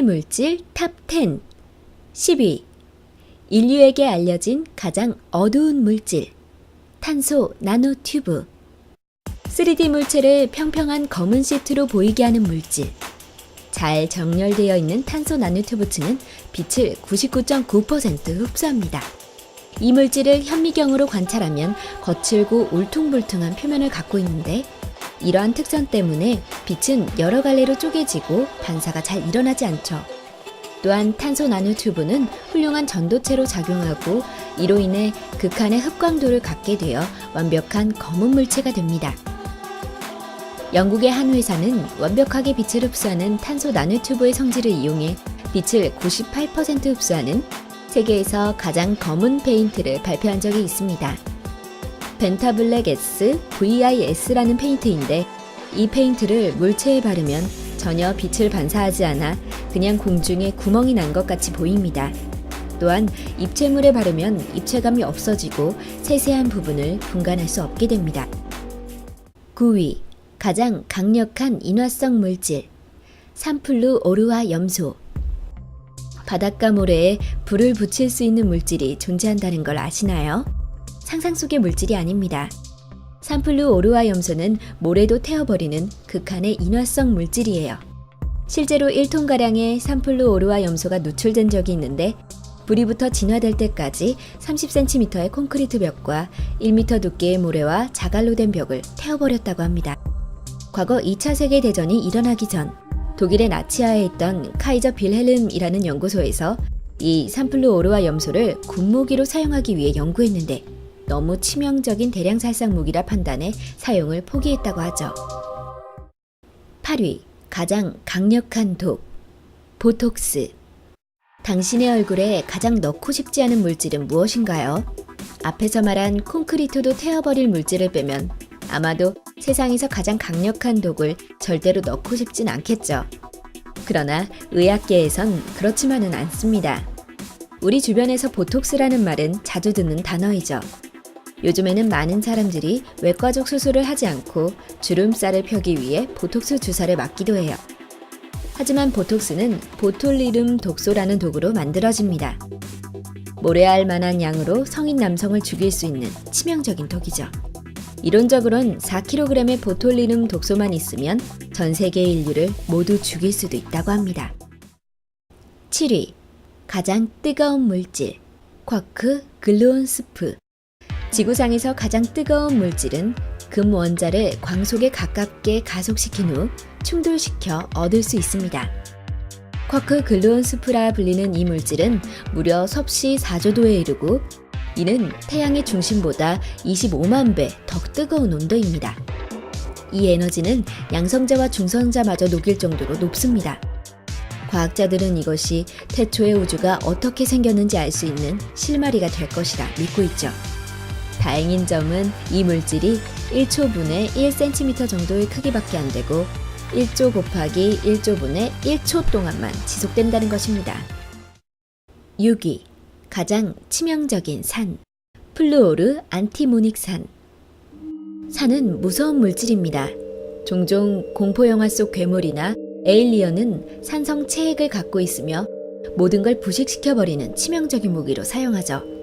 물질 탑 10. 10위. 인류에게 알려진 가장 어두운 물질. 탄소 나노튜브. 3D 물체를 평평한 검은 시트로 보이게 하는 물질. 잘 정렬되어 있는 탄소 나노튜브층은 빛을 99.9% 흡수합니다. 이 물질을 현미경으로 관찰하면 거칠고 울퉁불퉁한 표면을 갖고 있는데, 이러한 특성 때문에 빛은 여러 갈래로 쪼개지고 반사가 잘 일어나지 않죠. 또한 탄소 나노튜브는 훌륭한 전도체로 작용하고, 이로 인해 극한의 흡광도를 갖게 되어 완벽한 검은 물체가 됩니다. 영국의 한 회사는 완벽하게 빛을 흡수하는 탄소 나노튜브의 성질을 이용해 빛을 98% 흡수하는 세계에서 가장 검은 페인트를 발표한 적이 있습니다. 벤타블랙 S VIS라는 페인트인데, 이 페인트를 물체에 바르면 전혀 빛을 반사하지 않아 그냥 공중에 구멍이 난 것 같이 보입니다. 또한 입체물에 바르면 입체감이 없어지고 세세한 부분을 분간할 수 없게 됩니다. 9위. 가장 강력한 인화성 물질. 산플루오르화 염소. 바닷가 모래에 불을 붙일 수 있는 물질이 존재한다는 걸 아시나요? 상상 속의 물질이 아닙니다. 산플루오르화 염소는 모래도 태워버리는 극한의 인화성 물질이에요. 실제로 1톤가량의 산플루오르화 염소가 누출된 적이 있는데, 불이 붙어 진화될 때까지 30cm의 콘크리트 벽과 1m 두께의 모래와 자갈로 된 벽을 태워버렸다고 합니다. 과거 2차 세계대전이 일어나기 전 독일의 나치하에 있던 카이저 빌헬름이라는 연구소에서 이 산플루오르화 염소를 군무기로 사용하기 위해 연구했는데, 너무 치명적인 대량 살상 무기라 판단해 사용을 포기했다고 하죠. 8위. 가장 강력한 독. 보톡스. 당신의 얼굴에 가장 넣고 싶지 않은 물질은 무엇인가요? 앞에서 말한 콘크리트도 태워버릴 물질을 빼면 아마도 세상에서 가장 강력한 독을 절대로 넣고 싶진 않겠죠. 그러나 의학계에선 그렇지만은 않습니다. 우리 주변에서 보톡스라는 말은 자주 듣는 단어이죠. 요즘에는 많은 사람들이 외과적 수술을 하지 않고 주름살을 펴기 위해 보톡스 주사를 맞기도 해요. 하지만 보톡스는 보톨리름 독소라는 독으로 만들어집니다. 모래알 만한 양으로 성인 남성을 죽일 수 있는 치명적인 독이죠. 이론적으론 4kg의 보톨리름 독소만 있으면 전 세계 인류를 모두 죽일 수도 있다고 합니다. 7위. 가장 뜨거운 물질. 쿼크 글루온 스프. 지구상에서 가장 뜨거운 물질은 금 원자를 광속에 가깝게 가속시킨 후 충돌시켜 얻을 수 있습니다. 쿼크 글루온 스프라 불리는 이 물질은 무려 섭씨 4조도에 이르고, 이는 태양의 중심보다 25만 배 더 뜨거운 온도입니다. 이 에너지는 양성자와 중성자마저 녹일 정도로 높습니다. 과학자들은 이것이 태초의 우주가 어떻게 생겼는지 알 수 있는 실마리가 될 것이라 믿고 있죠. 다행인 점은 이 물질이 1초분의 1cm 정도의 크기밖에 안 되고 1조 곱하기 1조분의 1초 동안만 지속된다는 것입니다. 6위. 가장 치명적인 산. 플루오르 안티모닉산. 산은 무서운 물질입니다. 종종 공포영화 속 괴물이나 에일리언은 산성 체액을 갖고 있으며 모든 걸 부식시켜버리는 치명적인 무기로 사용하죠.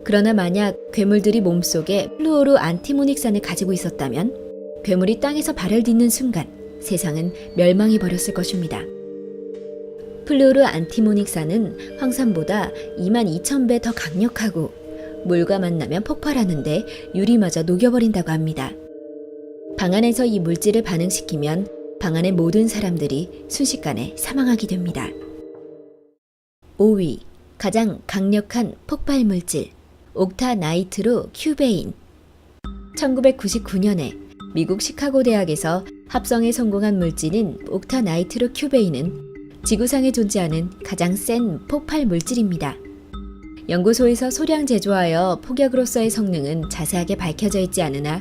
그러나 만약 괴물들이 몸속에 플루오르 안티모닉산을 가지고 있었다면 괴물이 땅에서 발을 딛는 순간 세상은 멸망해버렸을 것입니다. 플루오르 안티모닉산은 황산보다 22,000배 더 강력하고, 물과 만나면 폭발하는데 유리마저 녹여버린다고 합니다. 방 안에서 이 물질을 반응시키면 방 안의 모든 사람들이 순식간에 사망하게 됩니다. 5위. 가장 강력한 폭발 물질. 옥타나이트로 큐베인. 1999년에 미국 시카고 대학에서 합성에 성공한 물질인 옥타나이트로 큐베인은 지구상에 존재하는 가장 센 폭발 물질입니다. 연구소에서 소량 제조하여 폭약으로서의 성능은 자세하게 밝혀져 있지 않으나,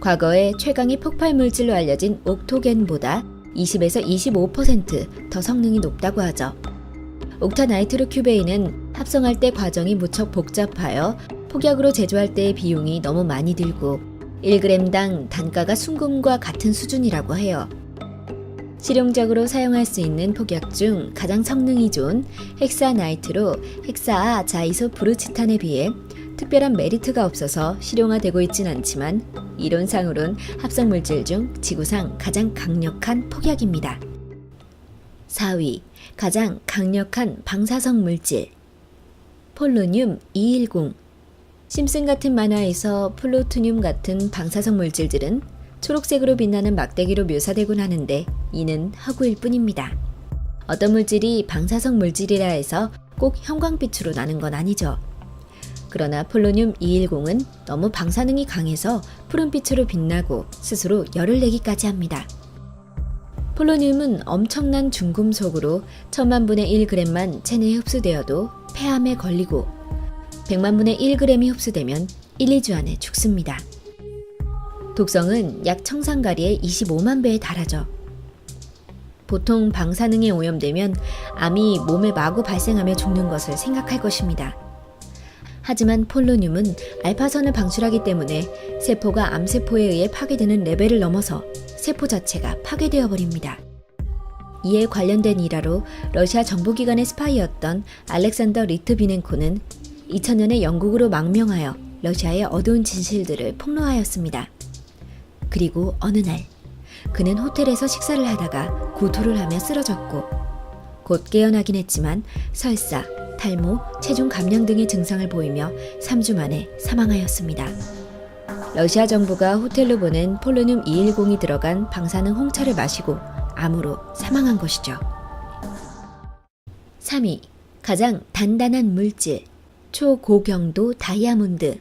과거에 최강의 폭발 물질로 알려진 옥토겐보다 20에서 25% 더 성능이 높다고 하죠. 옥타나이트로 큐베인은 합성할 때 과정이 무척 복잡하여 폭약으로 제조할 때의 비용이 너무 많이 들고 1g당 단가가 순금과 같은 수준이라고 해요. 실용적으로 사용할 수 있는 폭약 중 가장 성능이 좋은 헥사나이트로 헥사아 자이소프루치탄에 비해 특별한 메리트가 없어서 실용화되고 있진 않지만 이론상으론 합성물질 중 지구상 가장 강력한 폭약입니다. 4위, 가장 강력한 방사성 물질. 폴로늄 210. 심슨 같은 만화에서 플루토늄 같은 방사성 물질들은 초록색으로 빛나는 막대기로 묘사되곤 하는데 이는 허구일 뿐입니다. 어떤 물질이 방사성 물질이라 해서 꼭 형광빛으로 나는 건 아니죠. 그러나 폴로늄 210은 너무 방사능이 강해서 푸른빛으로 빛나고 스스로 열을 내기까지 합니다. 폴로늄은 엄청난 중금속으로 1000만분의 1g만 체내에 흡수되어도 폐암에 걸리고 100만분의 1g이 흡수되면 1, 2주 안에 죽습니다. 독성은 약 청산가리의 25만 배에 달하죠. 보통 방사능에 오염되면 암이 몸에 마구 발생하며 죽는 것을 생각할 것입니다. 하지만 폴로늄은 알파선을 방출하기 때문에 세포가 암세포에 의해 파괴되는 레벨을 넘어서 세포 자체가 파괴되어 버립니다. 이에 관련된 일화로 러시아 정보기관의 스파이였던 알렉산더 리트비넨코는 2000년에 영국으로 망명하여 러시아의 어두운 진실들을 폭로하였습니다. 그리고 어느 날 그는 호텔에서 식사를 하다가 구토를 하며 쓰러졌고 곧 깨어나긴 했지만 설사, 탈모, 체중 감량 등의 증상을 보이며 3주 만에 사망하였습니다. 러시아 정부가 호텔로 보낸 폴로늄 210이 들어간 방사능 홍차를 마시고 암으로 사망한 것이죠. 3위, 가장 단단한 물질. 초고경도 다이아몬드.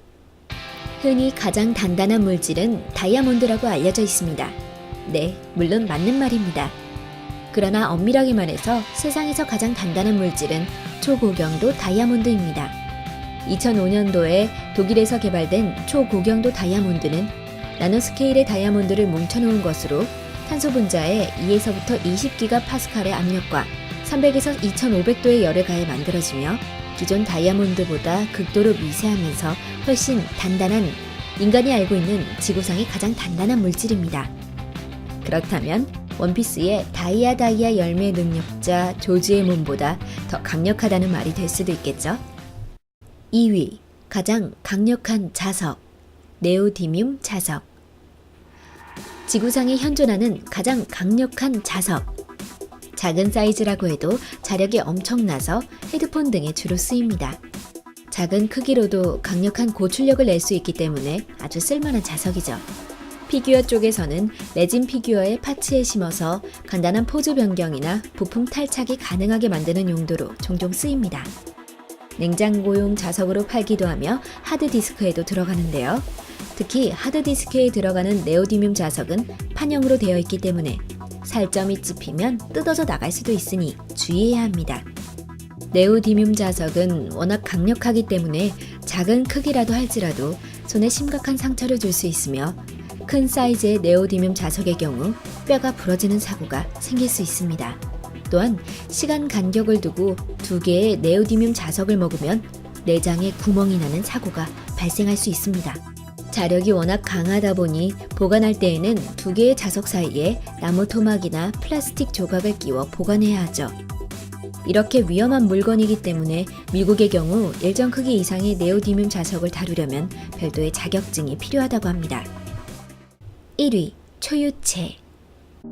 흔히 가장 단단한 물질은 다이아몬드라고 알려져 있습니다. 네, 물론 맞는 말입니다. 그러나 엄밀하게 말해서 세상에서 가장 단단한 물질은 초고경도 다이아몬드입니다. 2005년도에 독일에서 개발된 초고경도 다이아몬드는 나노스케일의 다이아몬드를 뭉쳐놓은 것으로 탄소 분자에 2에서부터 20기가파스칼의 압력과 300에서 2500도의 열을 가해 만들어지며 기존 다이아몬드보다 극도로 미세하면서 훨씬 단단한 인간이 알고 있는 지구상의 가장 단단한 물질입니다. 그렇다면 원피스의 다이아 열매 능력자 조지의 몸보다 더 강력하다는 말이 될 수도 있겠죠? 2위, 가장 강력한 자석. 네오디뮴 자석. 지구상에 현존하는 가장 강력한 자석. 작은 사이즈라고 해도 자력이 엄청나서 헤드폰 등에 주로 쓰입니다. 작은 크기로도 강력한 고출력을 낼 수 있기 때문에 아주 쓸만한 자석이죠. 피규어 쪽에서는 레진 피규어의 파츠에 심어서 간단한 포즈 변경이나 부품 탈착이 가능하게 만드는 용도로 종종 쓰입니다. 냉장고용 자석으로 팔기도 하며 하드디스크에도 들어가는데요. 특히 하드디스크에 들어가는 네오디뮴 자석은 판형으로 되어 있기 때문에 살점이 찝히면 뜯어져 나갈 수도 있으니 주의해야 합니다. 네오디뮴 자석은 워낙 강력하기 때문에 작은 크기라도 할지라도 손에 심각한 상처를 줄 수 있으며 큰 사이즈의 네오디뮴 자석의 경우 뼈가 부러지는 사고가 생길 수 있습니다. 또한 시간 간격을 두고 2개의 네오디뮴 자석을 먹으면 내장에 구멍이 나는 사고가 발생할 수 있습니다. 자력이 워낙 강하다 보니 보관할 때에는 2개의 자석 사이에 나무 토막이나 플라스틱 조각을 끼워 보관해야 하죠. 이렇게 위험한 물건이기 때문에 미국의 경우 일정 크기 이상의 네오디뮴 자석을 다루려면 별도의 자격증이 필요하다고 합니다. 1위, 초유체.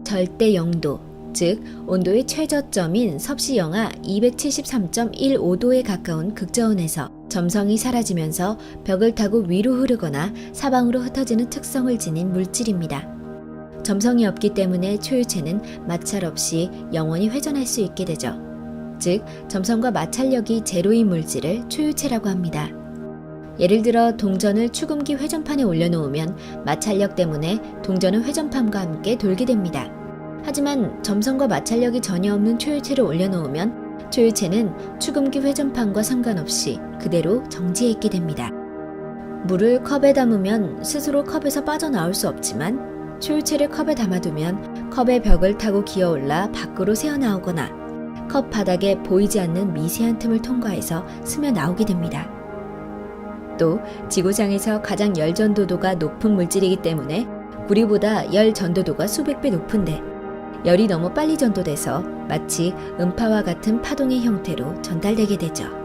절대 0도, 즉 온도의 최저점인 섭씨 영하 273.15도에 가까운 극저온에서 점성이 사라지면서 벽을 타고 위로 흐르거나 사방으로 흩어지는 특성을 지닌 물질입니다. 점성이 없기 때문에 초유체는 마찰 없이 영원히 회전할 수 있게 되죠. 즉, 점성과 마찰력이 제로인 물질을 초유체라고 합니다. 예를 들어 동전을 축음기 회전판에 올려놓으면 마찰력 때문에 동전은 회전판과 함께 돌게 됩니다. 하지만 점성과 마찰력이 전혀 없는 초유체를 올려놓으면 초유체는 축음기 회전판과 상관없이 그대로 정지해 있게 됩니다. 물을 컵에 담으면 스스로 컵에서 빠져나올 수 없지만 초유체를 컵에 담아두면 컵의 벽을 타고 기어올라 밖으로 새어나오거나 컵 바닥에 보이지 않는 미세한 틈을 통과해서 스며 나오게 됩니다. 또 지구상에서 가장 열 전도도가 높은 물질이기 때문에 우리보다 열 전도도가 수백 배 높은데 열이 너무 빨리 전도돼서 마치 음파와 같은 파동의 형태로 전달되게 되죠.